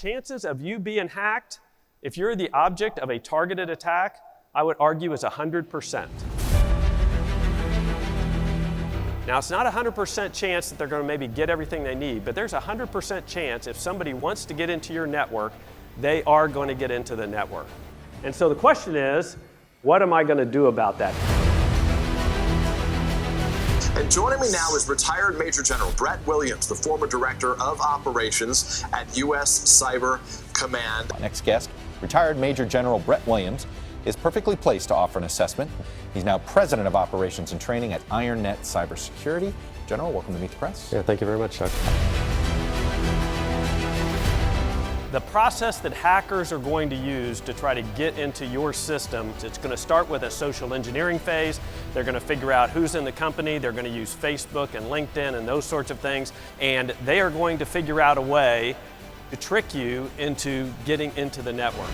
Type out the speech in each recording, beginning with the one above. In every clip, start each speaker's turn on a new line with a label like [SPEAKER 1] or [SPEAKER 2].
[SPEAKER 1] chances of you being hacked, if you're the object of a targeted attack, I would argue is 100%. Now, it's not a 100% chance that they're going to maybe get everything they need, but there's a 100% chance if somebody wants to get into your network, they are going to get into the network. And so the question is, what am I going to do about that?
[SPEAKER 2] And joining me now is retired Major General Brett Williams, the former Director of Operations at U.S. Cyber Command.
[SPEAKER 3] Next guest, retired Major General Brett Williams, is perfectly placed to offer an assessment. He's now President of Operations and Training at IronNet Cybersecurity. General, welcome to Meet the Press.
[SPEAKER 4] Yeah, thank you very much, Chuck.
[SPEAKER 1] The process that hackers are going to use to try to get into your systems, it's going to start with a social engineering phase. They're going to figure out who's in the company. They're going to use Facebook and LinkedIn and those sorts of things. And they are going to figure out a way to trick you into getting into the network.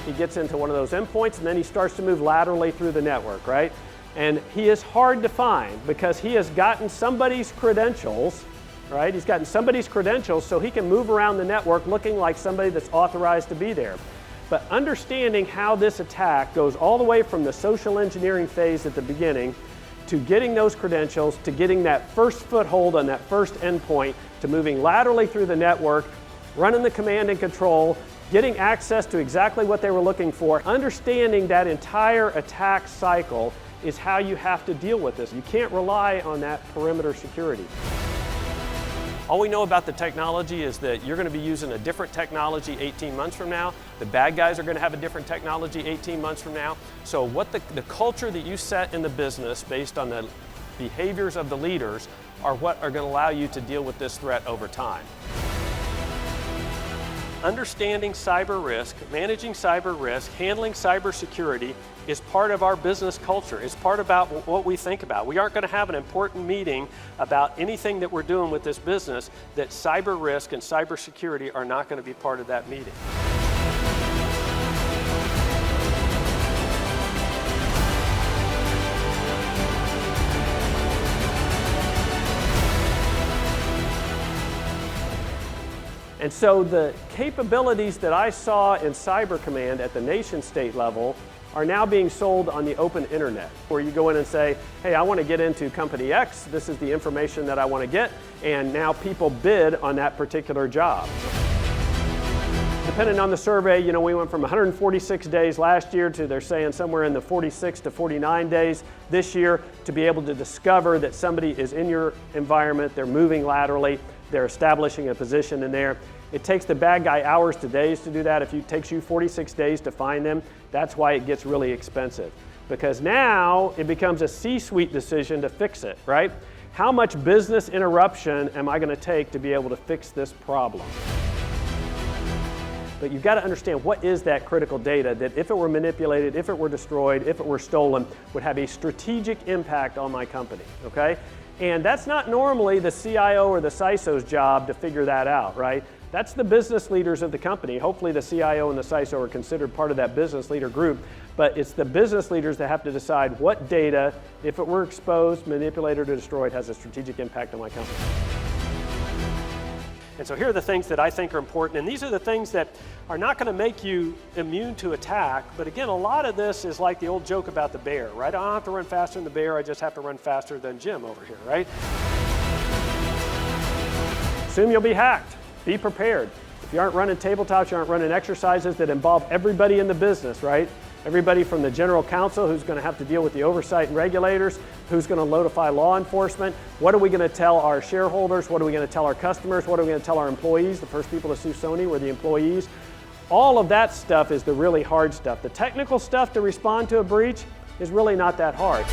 [SPEAKER 1] He gets into one of those endpoints and then he starts to move laterally through the network, right? And he is hard to find because he has gotten somebody's credentials, right? He's gotten somebody's credentials so he can move around the network looking like somebody that's authorized to be there. But understanding how this attack goes all the way from the social engineering phase at the beginning to getting those credentials, to getting that first foothold on that first endpoint, to moving laterally through the network, running the command and control, getting access to exactly what they were looking for. Understanding that entire attack cycle is how you have to deal with this. You can't rely on that perimeter security. All we know about the technology is that you're going to be using a different technology 18 months from now. The bad guys are going to have a different technology 18 months from now. So what the culture that you set in the business based on the behaviors of the leaders are what are going to allow you to deal with this threat over time. Understanding cyber risk, managing cyber risk, handling cybersecurity is part of our business culture. It's part about what we think about. We aren't going to have an important meeting about anything that we're doing with this business that cyber risk and cybersecurity are not going to be part of that meeting. And so the capabilities that I saw in Cyber Command at the nation state level are now being sold on the open internet, where you go in and say, hey, I want to get into company X, this is the information that I want to get, and now people bid on that particular job. Depending on the survey, you know, we went from 146 days last year to they're saying somewhere in the 46 to 49 days this year to be able to discover that somebody is in your environment, they're moving laterally, they're establishing a position in there. It takes the bad guy hours to days to do that. If it takes you 46 days to find them, that's why it gets really expensive. Because now it becomes a C-suite decision to fix it, right? How much business interruption am I going to take to be able to fix this problem? But you've got to understand what is that critical data that if it were manipulated, if it were destroyed, if it were stolen, would have a strategic impact on my company, okay? And that's not normally the CIO or the CISO's job to figure that out, right? That's the business leaders of the company. Hopefully the CIO and the CISO are considered part of that business leader group, but it's the business leaders that have to decide what data, if it were exposed, manipulated, or destroyed, has a strategic impact on my company. And so here are the things that I think are important, and these are the things that are not going to make you immune to attack, but again, a lot of this is like the old joke about the bear, right? I don't have to run faster than the bear, I just have to run faster than Jim over here, right? Assume you'll be hacked. Be prepared. If you aren't running tabletops, you aren't running exercises that involve everybody in the business, right? Everybody from the general counsel who's going to have to deal with the oversight and regulators, who's going to notify law enforcement, what are we going to tell our shareholders, what are we going to tell our customers, what are we going to tell our employees? The first people to sue Sony were the employees. All of that stuff is the really hard stuff. The technical stuff to respond to a breach is really not that hard.